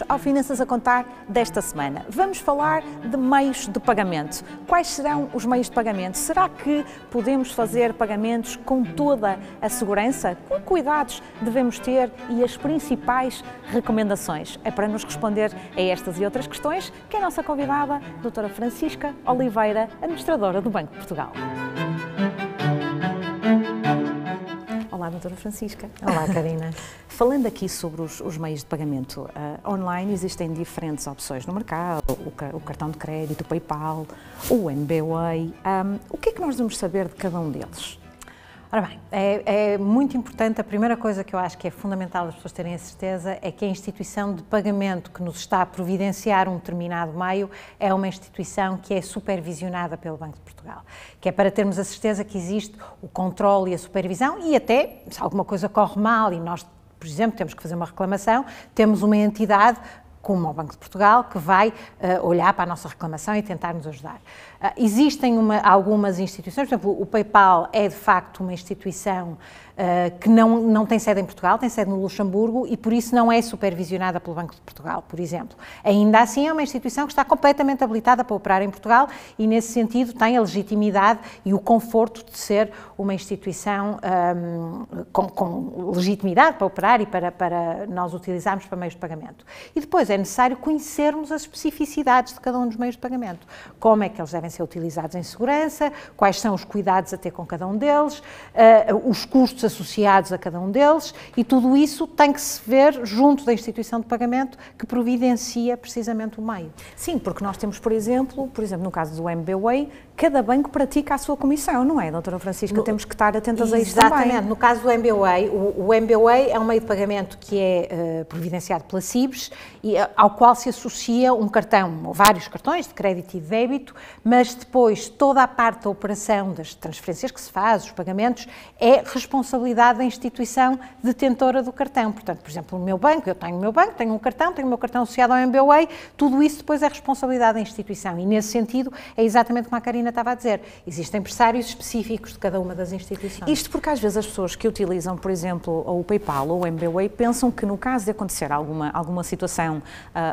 Bem-vindos ao Finanças a Contar desta semana. Vamos falar de meios de pagamento. Quais serão os meios de pagamento? Será que podemos fazer pagamentos com toda a segurança? Que cuidados devemos ter e as principais recomendações? É para nos responder a estas e outras questões que a nossa convidada, a doutora Francisca Oliveira, administradora do Banco de Portugal. Olá, doutora Francisca. Olá, Karina. Falando aqui sobre os meios de pagamento online, existem diferentes opções no mercado, o cartão de crédito, o PayPal, o MBWay. O que é que nós devemos saber de cada um deles? Ora bem, é muito importante, a primeira coisa que eu acho que é fundamental as pessoas terem a certeza é que a instituição de pagamento que nos está a providenciar um determinado meio é uma instituição que é supervisionada pelo Banco de Portugal, que é para termos a certeza que existe o controle e a supervisão e até, se alguma coisa corre mal e nós, por exemplo, temos que fazer uma reclamação, temos uma entidade como o Banco de Portugal, que vai olhar para a nossa reclamação e tentar nos ajudar. Existem algumas instituições, por exemplo, o PayPal é de facto uma instituição que não tem sede em Portugal, tem sede no Luxemburgo e por isso não é supervisionada pelo Banco de Portugal, por exemplo. Ainda assim é uma instituição que está completamente habilitada para operar em Portugal e nesse sentido tem a legitimidade e o conforto de ser uma instituição com legitimidade para operar e para nós utilizarmos para meios de pagamento. E depois é necessário conhecermos as especificidades de cada um dos meios de pagamento. Como é que eles devem ser utilizados em segurança, quais são os cuidados a ter com cada um deles, os custos associados a cada um deles e tudo isso tem que se ver junto da instituição de pagamento que providencia precisamente o meio. Sim, porque nós temos, por exemplo, no caso do MBWay, cada banco pratica a sua comissão, não é, doutora Francisca? Temos que estar atentas a isso também. Exatamente. No caso do MBWay, o MBWay é um meio de pagamento que é providenciado pela CIBS e ao qual se associa um cartão, ou vários cartões de crédito e de débito, mas depois toda a parte da operação das transferências que se faz, os pagamentos, é responsabilidade da instituição detentora do cartão. Portanto, por exemplo, o meu banco, eu tenho o meu banco, tenho um cartão, tenho o meu cartão associado ao MBWay, tudo isso depois é responsabilidade da instituição e nesse sentido é exatamente como a Karina estava a dizer, existem pressários específicos de cada uma das instituições. Isto porque às vezes as pessoas que utilizam, por exemplo, o PayPal ou o MBWay pensam que no caso de acontecer alguma situação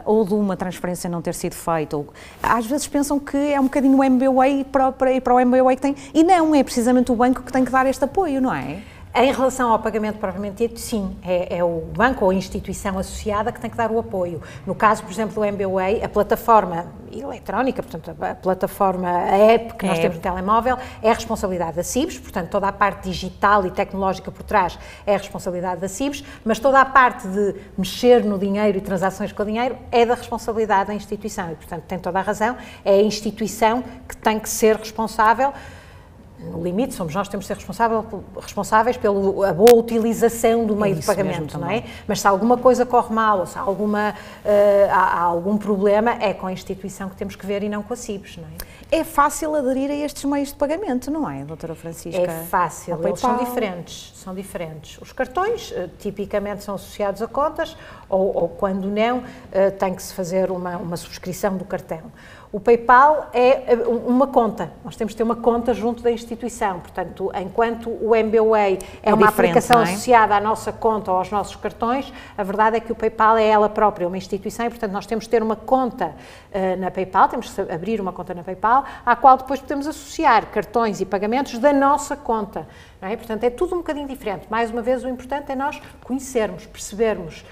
ou de uma transferência não ter sido feita, ou, às vezes pensam que é um bocadinho o MBWay para o MBWay que tem, e não, é precisamente o banco que tem que dar este apoio, não é? Em relação ao pagamento propriamente dito, sim, é o banco ou a instituição associada que tem que dar o apoio. No caso, por exemplo, do MBWay, a plataforma eletrónica, portanto, a plataforma, a app que nós temos no telemóvel, é a responsabilidade da CIBS, portanto, toda a parte digital e tecnológica por trás é a responsabilidade da CIBS, mas toda a parte de mexer no dinheiro e transações com o dinheiro é da responsabilidade da instituição e, portanto, tem toda a razão, é a instituição que tem que ser responsável. No limite, somos nós que temos de ser responsáveis pela boa utilização do meio de pagamento, não é? Mas se alguma coisa corre mal ou se há algum problema, é com a instituição que temos que ver e não com a CIBS, não é? É fácil aderir a estes meios de pagamento, não é, doutora Francisca? É fácil, eles são diferentes. Os cartões, tipicamente, são associados a contas ou quando não, tem que se fazer uma subscrição do cartão. O PayPal é uma conta, nós temos de ter uma conta junto da instituição, portanto, enquanto o MBWay é uma aplicação associada à nossa conta ou aos nossos cartões, a verdade é que o PayPal é ela própria, uma instituição e, portanto, nós temos de ter uma conta na PayPal, temos de abrir uma conta na PayPal, à qual depois podemos associar cartões e pagamentos da nossa conta. Não é? Portanto, é tudo um bocadinho diferente. Mais uma vez, o importante é nós conhecermos, percebermos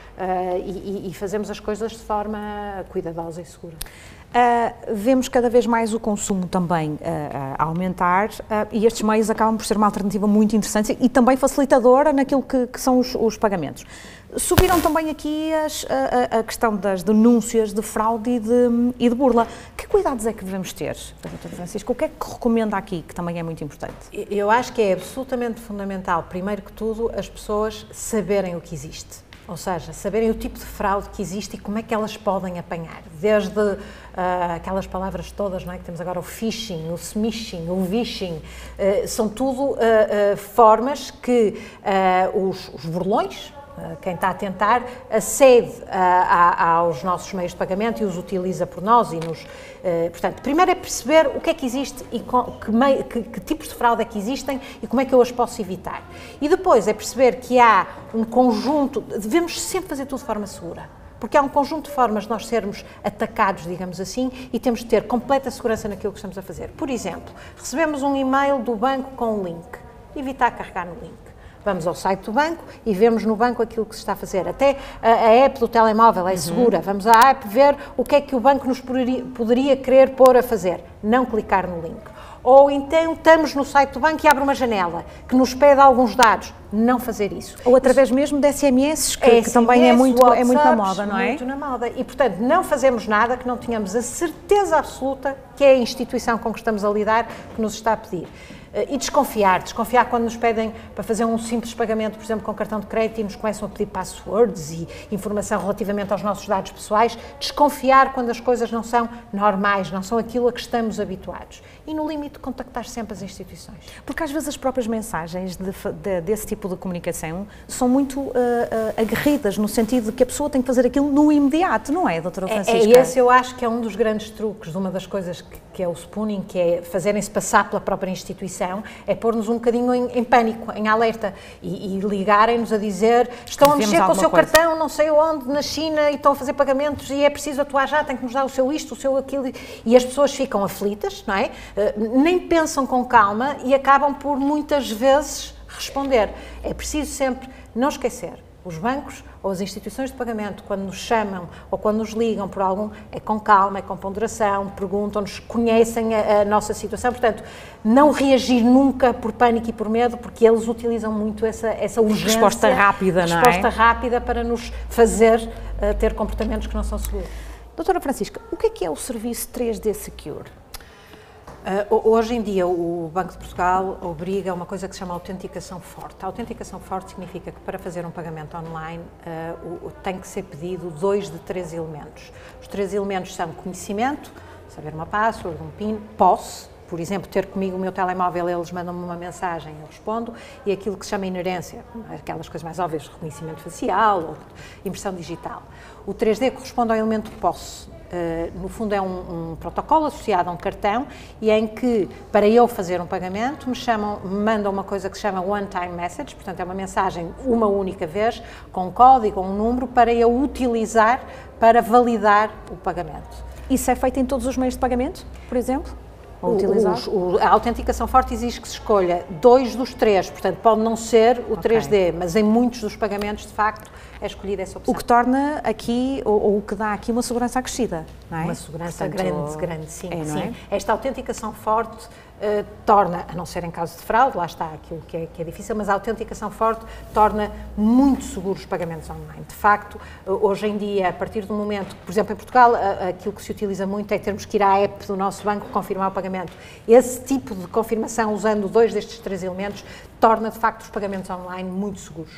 e fazermos as coisas de forma cuidadosa e segura. Vemos cada vez mais o consumo também a aumentar e estes meios acabam por ser uma alternativa muito interessante e também facilitadora naquilo que são os pagamentos. Subiram também aqui a questão das denúncias de fraude e de burla. Que cuidados é que devemos ter, Dr. Francisco? O que é que recomenda aqui, que também é muito importante? Eu acho que é absolutamente fundamental, primeiro que tudo, as pessoas saberem o que existe. Ou seja, saberem o tipo de fraude que existe e como é que elas podem apanhar. Desde aquelas palavras todas, não é, que temos agora, o phishing, o smishing, o vishing, são tudo formas que os burlões, quem está a tentar, acede aos nossos meios de pagamento e os utiliza por nós e nos... portanto, primeiro é perceber o que é que existe e que tipos de fraude é que existem e como é que eu as posso evitar. E depois é perceber que há um conjunto... Devemos sempre fazer tudo de forma segura. porque há um conjunto de formas de nós sermos atacados, digamos assim, e temos de ter completa segurança naquilo que estamos a fazer. Por exemplo, recebemos um e-mail do banco com um link, evitar carregar no link. Vamos ao site do banco e vemos no banco aquilo que se está a fazer. Até a app do telemóvel é segura. Vamos à app ver o que é que o banco nos poderia querer pôr a fazer. Não clicar no link. Ou então estamos no site do banco e abre uma janela que nos pede alguns dados. Não fazer isso. Ou através mesmo de SMS, que também é muito na moda, não é? Muito na moda. E, portanto, não fazemos nada que não tenhamos a certeza absoluta que é a instituição com que estamos a lidar que nos está a pedir. E desconfiar quando nos pedem para fazer um simples pagamento, por exemplo, com cartão de crédito e nos começam a pedir passwords e informação relativamente aos nossos dados pessoais, desconfiar quando as coisas não são normais, não são aquilo a que estamos habituados. E, no limite, contactar sempre as instituições. Porque às vezes as próprias mensagens desse tipo de comunicação são muito aguerridas, no sentido de que a pessoa tem que fazer aquilo no imediato, não é, doutora Francisca? Esse eu acho que é um dos grandes truques, de uma das coisas que é o spooning, que é fazerem-se passar pela própria instituição, é pôr-nos um bocadinho em pânico, em alerta, e ligarem-nos a dizer estão a mexer com o seu cartão, não sei onde, na China, e estão a fazer pagamentos e é preciso atuar já, tem que nos dar o seu isto, o seu aquilo, e as pessoas ficam aflitas, não é? Nem pensam com calma e acabam por muitas vezes responder. É preciso sempre não esquecer. Os bancos ou as instituições de pagamento, quando nos chamam ou quando nos ligam por algum, é com calma, é com ponderação, perguntam-nos, conhecem a nossa situação. Portanto, não reagir nunca por pânico e por medo, porque eles utilizam muito essa urgência. Resposta rápida, não é? Resposta rápida para nos fazer ter comportamentos que não são seguros. Doutora Francisca, o que é o serviço 3D Secure? Hoje em dia o Banco de Portugal obriga a uma coisa que se chama autenticação forte. A autenticação forte significa que para fazer um pagamento online tem que ser pedido 2 de 3 elementos. Os 3 elementos são conhecimento, saber uma password, um PIN, posse, por exemplo, ter comigo o meu telemóvel, eles mandam-me uma mensagem, eu respondo, e aquilo que se chama inerência, aquelas coisas mais óbvias, reconhecimento facial ou impressão digital. O 3D corresponde ao elemento posse. No fundo é um protocolo associado a um cartão e em que, para eu fazer um pagamento, me mandam uma coisa que se chama one-time message, portanto é uma mensagem uma única vez, com um código ou um número, para eu utilizar para validar o pagamento. Isso é feito em todos os meios de pagamento, por exemplo? A autenticação forte exige que se escolha 2 dos 3, portanto pode não ser o 3D, mas em muitos dos pagamentos, de facto, é escolhida essa opção. O que torna aqui, ou o que dá aqui uma segurança acrescida, não é? Uma segurança grande, sim. É, não é? Esta autenticação forte torna, a não ser em caso de fraude, lá está aquilo que é difícil, mas a autenticação forte torna muito seguros os pagamentos online. De facto, hoje em dia, a partir do momento, por exemplo, em Portugal, aquilo que se utiliza muito é termos que ir à app do nosso banco confirmar o pagamento. Esse tipo de confirmação, usando 2 destes 3 elementos, torna, de facto, os pagamentos online muito seguros.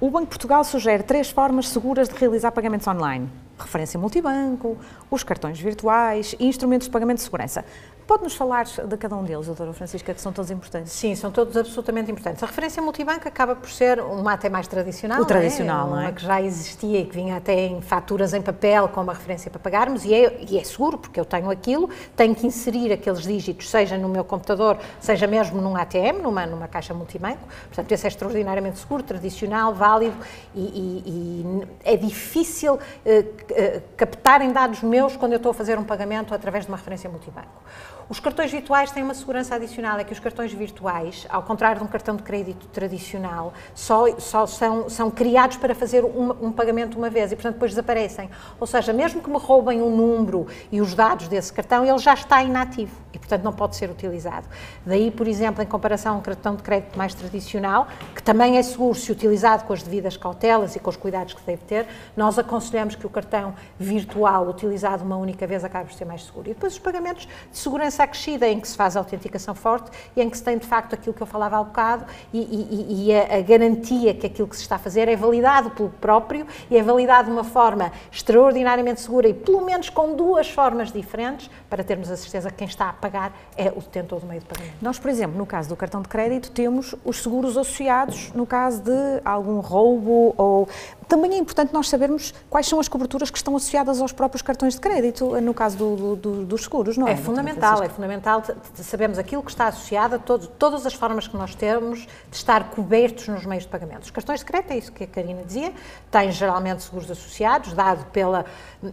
O Banco de Portugal sugere 3 formas seguras de realizar pagamentos online: referência multibanco, os cartões virtuais e instrumentos de pagamento de segurança. Pode-nos falar de cada um deles, doutora Francisca, que são todos importantes? Sim, são todos absolutamente importantes. A referência multibanco acaba por ser uma até mais tradicional. O tradicional, não é? Uma que já existia e que vinha até em faturas em papel com uma referência para pagarmos e é seguro, porque eu tenho aquilo, tenho que inserir aqueles dígitos, seja no meu computador, seja mesmo num ATM, numa caixa multibanco. Portanto, esse é extraordinariamente seguro, tradicional, válido e é difícil captarem dados meus quando eu estou a fazer um pagamento através de uma referência multibanco. Os cartões virtuais têm uma segurança adicional, é que os cartões virtuais, ao contrário de um cartão de crédito tradicional, só são criados para fazer um pagamento uma vez e, portanto, depois desaparecem. Ou seja, mesmo que me roubem o número e os dados desse cartão, ele já está inativo e, portanto, não pode ser utilizado. Daí, por exemplo, em comparação a um cartão de crédito mais tradicional, que também é seguro se utilizado com as devidas cautelas e com os cuidados que deve ter, nós aconselhamos que o cartão virtual, utilizado uma única vez, acabe por ser mais seguro. E depois os pagamentos de segurança acrescida, em que se faz a autenticação forte e em que se tem, de facto, aquilo que eu falava há bocado e a garantia que aquilo que se está a fazer é validado pelo próprio e é validado de uma forma extraordinariamente segura e, pelo menos, com 2 formas diferentes, para termos a certeza que quem está a pagar é o detentor do meio de pagamento. Nós, por exemplo, no caso do cartão de crédito, temos os seguros associados no caso de algum roubo ou Também é importante nós sabermos quais são as coberturas que estão associadas aos próprios cartões de crédito, no caso dos seguros, não é? É fundamental sabermos aquilo que está associado a todas as formas que nós temos de estar cobertos nos meios de pagamento. Os cartões de crédito, é isso que a Karina dizia, têm geralmente seguros associados, dado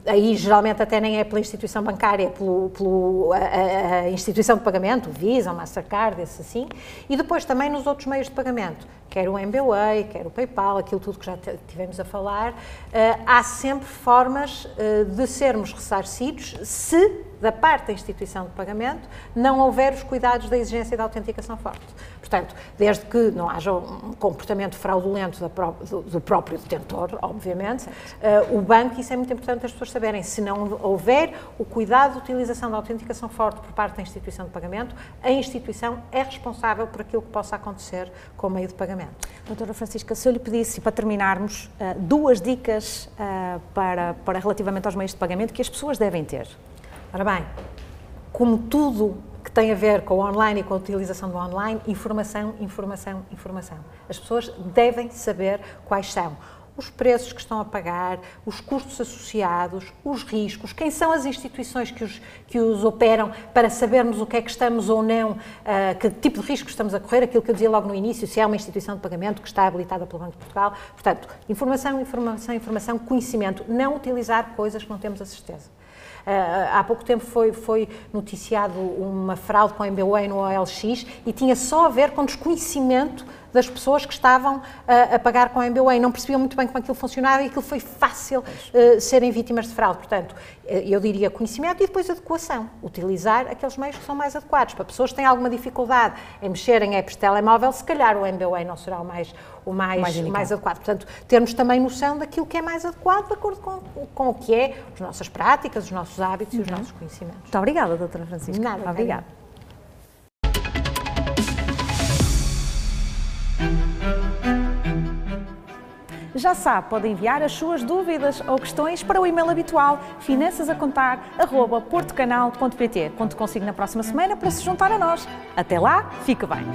aí geralmente até nem é pela instituição bancária, é pela instituição de pagamento, o Visa, o Mastercard, esse assim, e depois também nos outros meios de pagamento, quer o MBWay, quer o PayPal, aquilo tudo que já tivemos a falar, há sempre formas de sermos ressarcidos se, da parte da instituição de pagamento, não houver os cuidados da exigência da autenticação forte. Portanto, desde que não haja um comportamento fraudulento do próprio detentor, obviamente, o banco, isso é muito importante as pessoas saberem, se não houver o cuidado de utilização da autenticação forte por parte da instituição de pagamento, a instituição é responsável por aquilo que possa acontecer com o meio de pagamento. Doutora Francisca, se eu lhe pedisse, para terminarmos, 2 dicas para relativamente aos meios de pagamento que as pessoas devem ter. Ora bem, como tudo que tem a ver com o online e com a utilização do online, informação, informação, informação. As pessoas devem saber quais são os preços que estão a pagar, os custos associados, os riscos, quem são as instituições que os operam, para sabermos o que é que estamos ou não, que tipo de riscos estamos a correr, aquilo que eu dizia logo no início, se é uma instituição de pagamento que está habilitada pelo Banco de Portugal. Portanto, informação, informação, informação, conhecimento, não utilizar coisas que não temos a certeza. Há pouco tempo foi noticiado uma fraude com a MBWay no OLX e tinha só a ver com desconhecimento das pessoas que estavam a pagar com a MBWay. Não percebiam muito bem como aquilo funcionava e aquilo foi fácil serem vítimas de fraude. Portanto, eu diria conhecimento e depois adequação. Utilizar aqueles meios que são mais adequados. Para pessoas que têm alguma dificuldade em mexer em apps de telemóvel, se calhar o MBWay não será o mais adequado. Portanto, termos também noção daquilo que é mais adequado de acordo com o que é as nossas práticas, os nossos hábitos e os nossos conhecimentos. Muito obrigada, doutora Francisca. Nada. Obrigada. Já sabe, pode enviar as suas dúvidas ou questões para o e-mail habitual finançasacontar@portocanal.pt. Conto consigo na próxima semana para se juntar a nós. Até lá, fique bem!